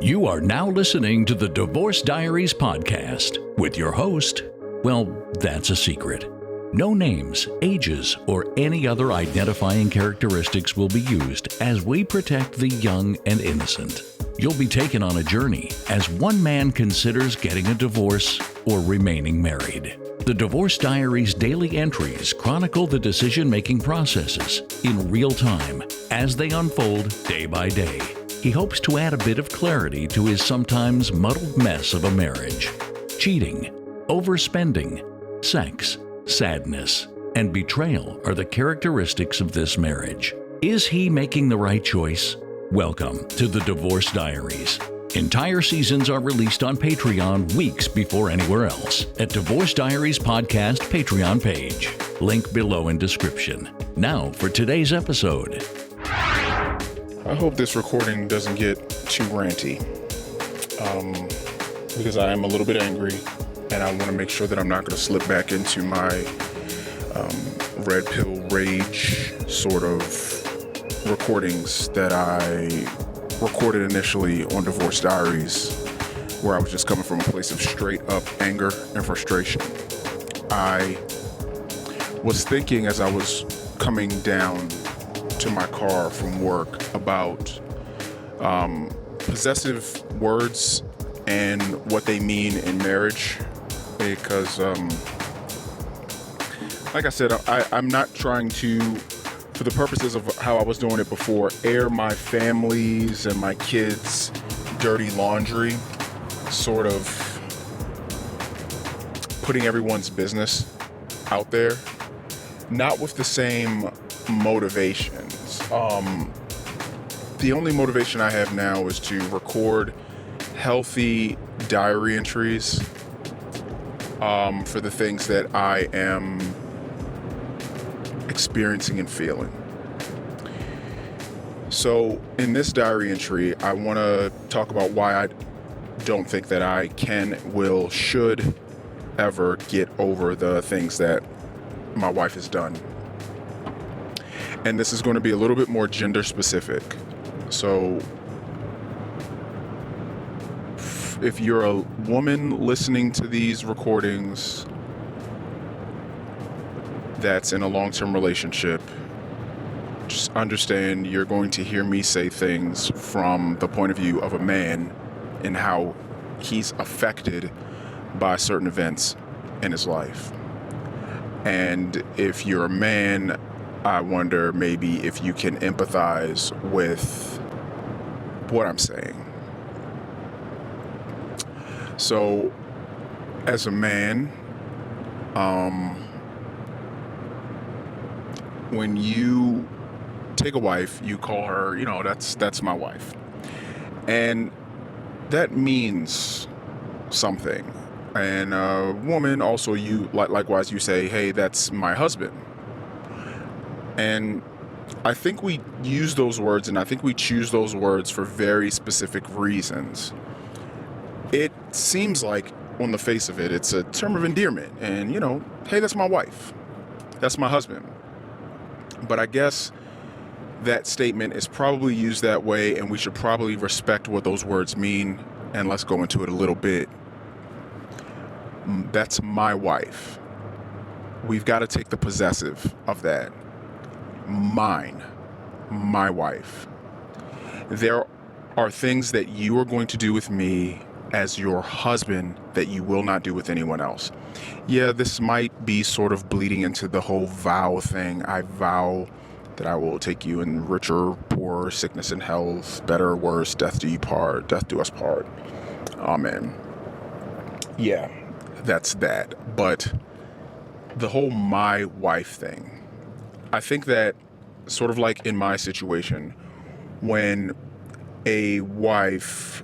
You are now listening to the Divorce Diaries podcast with your host. Well, that's a secret. No names, ages, or any other identifying characteristics will be used as we protect the young and innocent. You'll be taken on a journey as one man considers getting a divorce or remaining married. The Divorce Diaries daily entries chronicle the decision-making processes in real time as they unfold day by day. He hopes to add a bit of clarity to his sometimes muddled mess of a marriage. Cheating, overspending, sex, sadness, and betrayal are the characteristics of this marriage. Is he making the right choice? Welcome to the Divorce Diaries. Entire seasons are released on Patreon weeks before anywhere else at Divorce Diaries Podcast Patreon page. Link below in description. Now for today's episode. I hope this recording doesn't get too ranty, because I am a little bit angry, and I want to make sure that I'm not going to slip back into my red pill rage sort of recordings that I recorded initially on Divorce Diaries, where I was just coming from a place of straight up anger and frustration. I was thinking as I was coming down to my car from work about possessive words and what they mean in marriage, because like I said, I'm not trying to, for the purposes of how I was doing it before, air my family's and my kids' dirty laundry, sort of putting everyone's business out there, not with the same motivations. The only motivation I have now is to record healthy diary entries for the things that I am experiencing and feeling. So in this diary entry, I want to talk about why I don't think that I can, will, should ever get over the things that my wife has done. And this is going to be a little bit more gender specific. So if you're a woman listening to these recordings that's in a long-term relationship, just understand you're going to hear me say things from the point of view of a man and how he's affected by certain events in his life. And if you're a man, I wonder maybe if you can empathize with what I'm saying. So, as a man, when you take a wife, you call her, that's my wife. And that means something. And a woman also, likewise, you say, hey, that's my husband. And I think we use those words, and I think we choose those words for very specific reasons. It seems like, on the face of it, it's a term of endearment. And, hey, that's my wife. That's my husband. But I guess that statement is probably used that way, and we should probably respect what those words mean. And let's go into it a little bit. That's my wife. We've got to take the possessive of that. Mine, my wife. There are things that you are going to do with me as your husband that you will not do with anyone else. Yeah, this might be sort of bleeding into the whole vow thing. I vow that I will take you in richer, poorer, sickness and health, better or worse, death do us part. Amen. Yeah, that's that. But the whole my wife thing, I think that sort of like in my situation, when a wife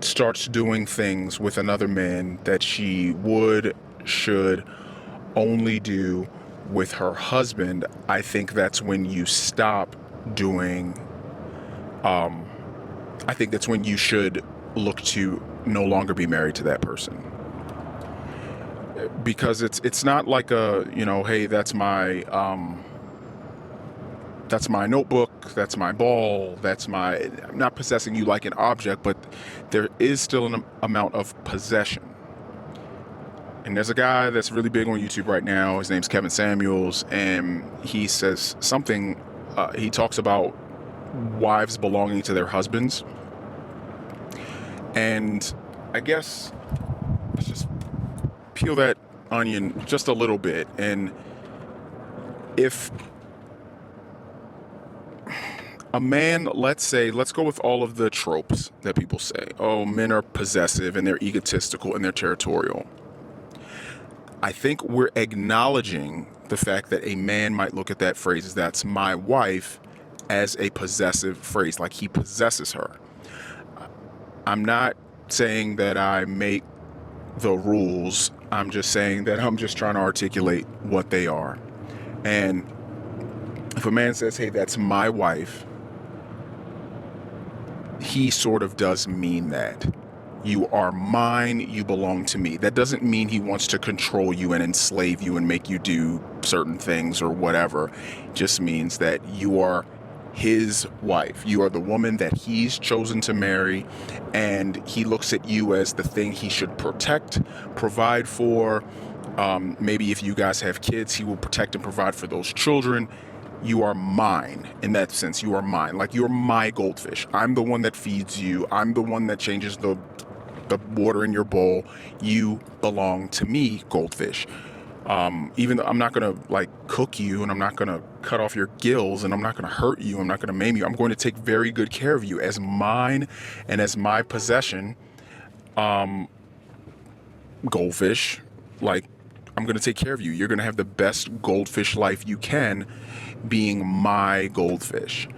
starts doing things with another man that she should only do with her husband, I think that's when you stop doing, I think that's when you should look to no longer be married to that person. Because it's not like a, hey, that's my That's my notebook, that's my ball, I'm not possessing you like an object, but there is still an amount of possession. And there's a guy that's really big on YouTube right now. His name's Kevin Samuels, and he says something, he talks about wives belonging to their husbands. And I guess let's just peel that onion just a little bit. And if a man, let's go with all of the tropes that people say. Oh, men are possessive and they're egotistical and they're territorial. I think we're acknowledging the fact that a man might look at that phrase as that's my wife as a possessive phrase, like he possesses her. I'm not saying that I make the rules. I'm just saying that I'm just trying to articulate what they are. And if a man says, hey, that's my wife, he sort of does mean that. You are mine, you belong to me. That doesn't mean he wants to control you and enslave you and make you do certain things or whatever. It just means that you are his wife. You are the woman that he's chosen to marry, and he looks at you as the thing he should protect, provide for. Maybe if you guys have kids, he will protect and provide for those children. You are mine in that sense. You are mine. Like, you're my goldfish. I'm the one that feeds you. I'm the one that changes the water in your bowl. You belong to me, goldfish. Even though I'm not going to like cook you, and I'm not going to cut off your gills, and I'm not going to hurt you, I'm not going to maim you. I'm going to take very good care of you as mine and as my possession. Goldfish, like, I'm going to take care of you. You're going to have the best goldfish life you can being my goldfish.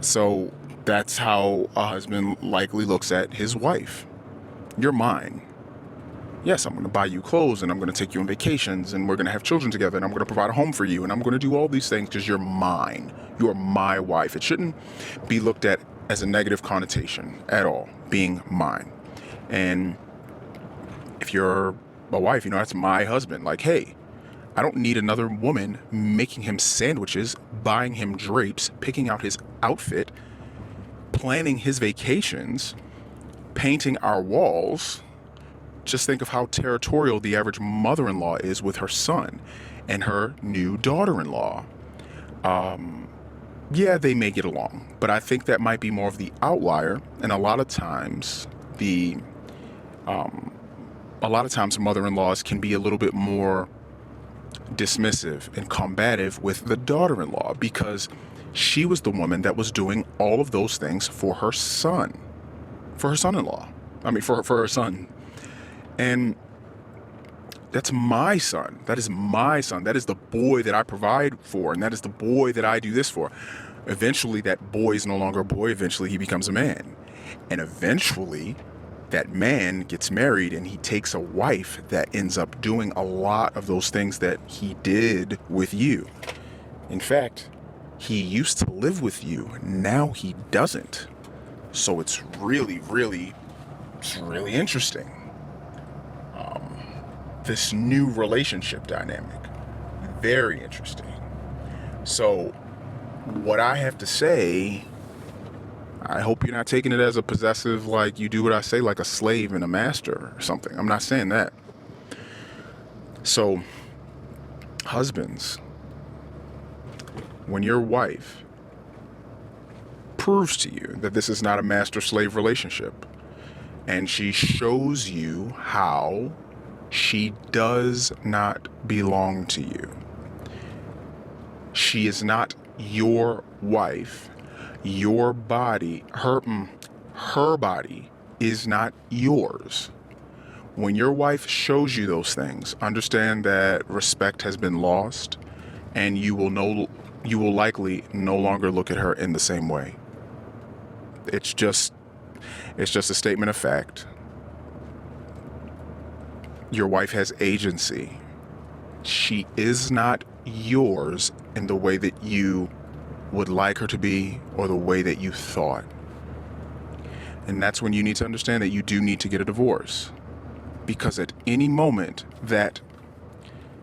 So that's how a husband likely looks at his wife. You're mine. Yes, I'm going to buy you clothes, and I'm going to take you on vacations, and we're going to have children together, and I'm going to provide a home for you, and I'm going to do all these things because you're mine. You are my wife. It shouldn't be looked at as a negative connotation at all, being mine. And if you're a wife, that's my husband. Like, hey, I don't need another woman making him sandwiches, buying him drapes, picking out his outfit, planning his vacations, painting our walls. Just think of how territorial the average mother-in-law is with her son and her new daughter-in-law. Yeah, they may get along, but I think that might be more of the outlier. And a lot of times mother-in-laws can be a little bit more dismissive and combative with the daughter-in-law, because she was the woman that was doing all of those things for her son, for her son-in-law. For her son. And that's my son. That is my son. That is the boy that I provide for, and that is the boy that I do this for. Eventually, that boy is no longer a boy. Eventually, he becomes a man. And eventually, that man gets married, and he takes a wife that ends up doing a lot of those things that he did with you. In fact, he used to live with you. Now he doesn't. So it's really, really interesting. This new relationship dynamic. Very interesting. So what I have to say, I hope you're not taking it as a possessive, like you do what I say, like a slave and a master or something. I'm not saying that. So, husbands, when your wife proves to you that this is not a master-slave relationship, and she shows you how she does not belong to you, she is not your wife. Your body, her body is not yours. When your wife shows you those things, understand that respect has been lost, and you will likely no longer look at her in the same way. It's just a statement of fact. Your wife has agency. She is not yours in the way that you would like her to be, or the way that you thought. And that's when you need to understand that you do need to get a divorce, because at any moment that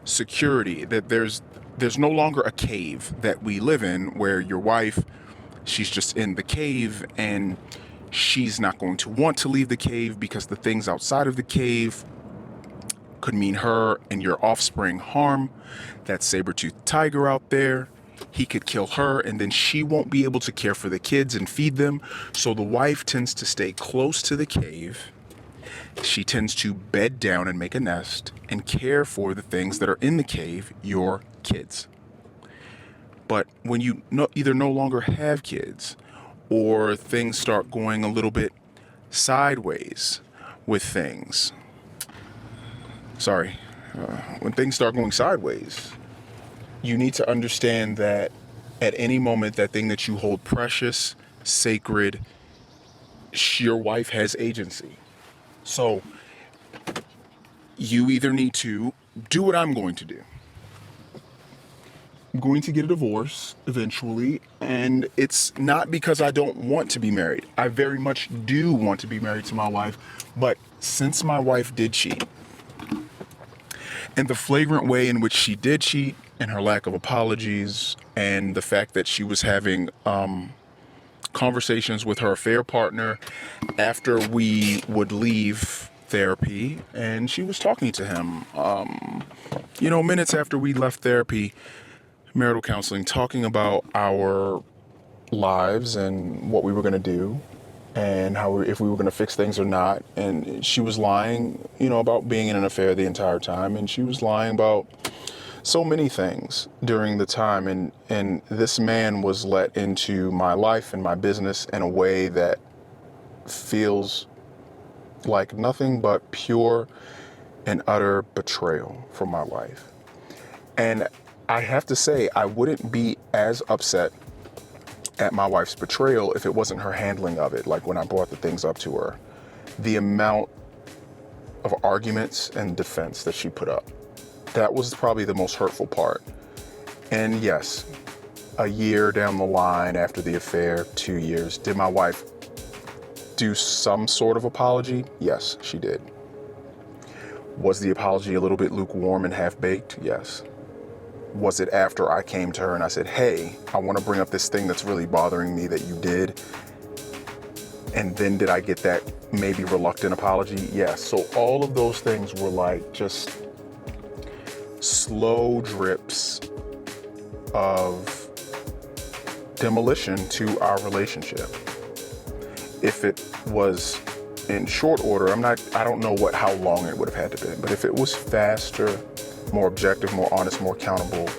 security, that there's there's no longer a cave that we live in where your wife, she's just in the cave and she's not going to want to leave the cave because the things outside of the cave could mean her and your offspring harm. That saber-toothed tiger out there, he could kill her and then she won't be able to care for the kids and feed them. So the wife tends to stay close to the cave. She tends to bed down and make a nest and care for the things that are in the cave, your kids. But when you either no longer have kids or things start going a little bit sideways with things, when things start going sideways, you need to understand that at any moment, that thing that you hold precious, sacred, your wife has agency. So you either need to do what I'm going to do. I'm going to get a divorce eventually, and it's not because I don't want to be married. I very much do want to be married to my wife, but since my wife did cheat, and the flagrant way in which she did cheat, and her lack of apologies, and the fact that she was having conversations with her affair partner after we would leave therapy, and she was talking to him, minutes after we left therapy, marital counseling, talking about our lives and what we were going to do and if we were going to fix things or not. And she was lying, about being in an affair the entire time, and she was lying about so many things during the time. And this man was let into my life and my business in a way that feels like nothing but pure and utter betrayal from my wife. And I have to say, I wouldn't be as upset at my wife's betrayal if it wasn't her handling of it. Like when I brought the things up to her, the amount of arguments and defense that she put up, that was probably the most hurtful part. And yes, a year down the line after the affair, 2 years, did my wife do some sort of apology? Yes, she did. Was the apology a little bit lukewarm and half-baked? Yes. Was it after I came to her and I said, hey, I want to bring up this thing that's really bothering me that you did? And then did I get that maybe reluctant apology? Yes. So all of those things were like just slow drips of demolition to our relationship. If it was in short order, I don't know how long it would have had to be, but if it was faster, more objective, more honest, more accountable,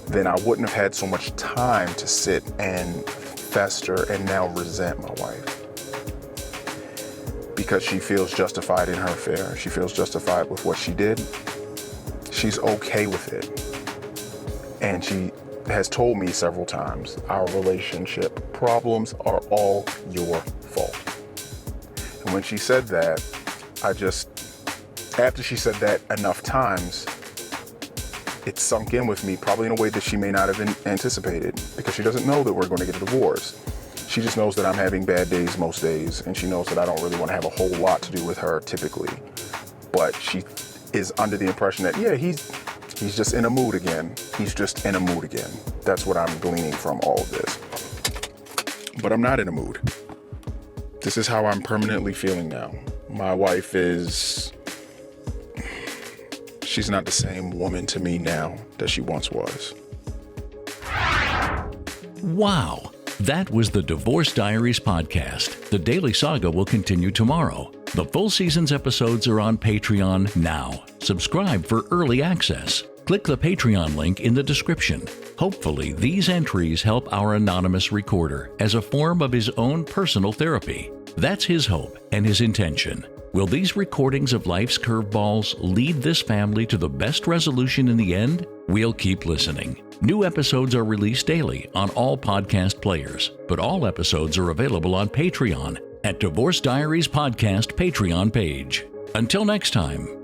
then I wouldn't have had so much time to sit and fester and now resent my wife. Because she feels justified in her affair. She feels justified with what she did. She's okay with it. And she has told me several times, our relationship problems are all your fault. And when she said that, after she said that enough times, it sunk in with me, probably in a way that she may not have anticipated, because she doesn't know that we're going to get a divorce. She just knows that I'm having bad days most days, and she knows that I don't really want to have a whole lot to do with her typically. But she is under the impression that, yeah, he's just in a mood again. He's just in a mood again. That's what I'm gleaning from all of this. But I'm not in a mood. This is how I'm permanently feeling now. My wife she's not the same woman to me now that she once was. Wow. That was the Divorce Diaries podcast. The Daily Saga will continue tomorrow. The full season's episodes are on Patreon now. Subscribe for early access. Click the Patreon link in the description. Hopefully, these entries help our anonymous recorder as a form of his own personal therapy. That's his hope and his intention. Will these recordings of life's curveballs lead this family to the best resolution in the end? We'll keep listening. New episodes are released daily on all podcast players, but all episodes are available on Patreon at Divorce Diaries Podcast Patreon page. Until next time.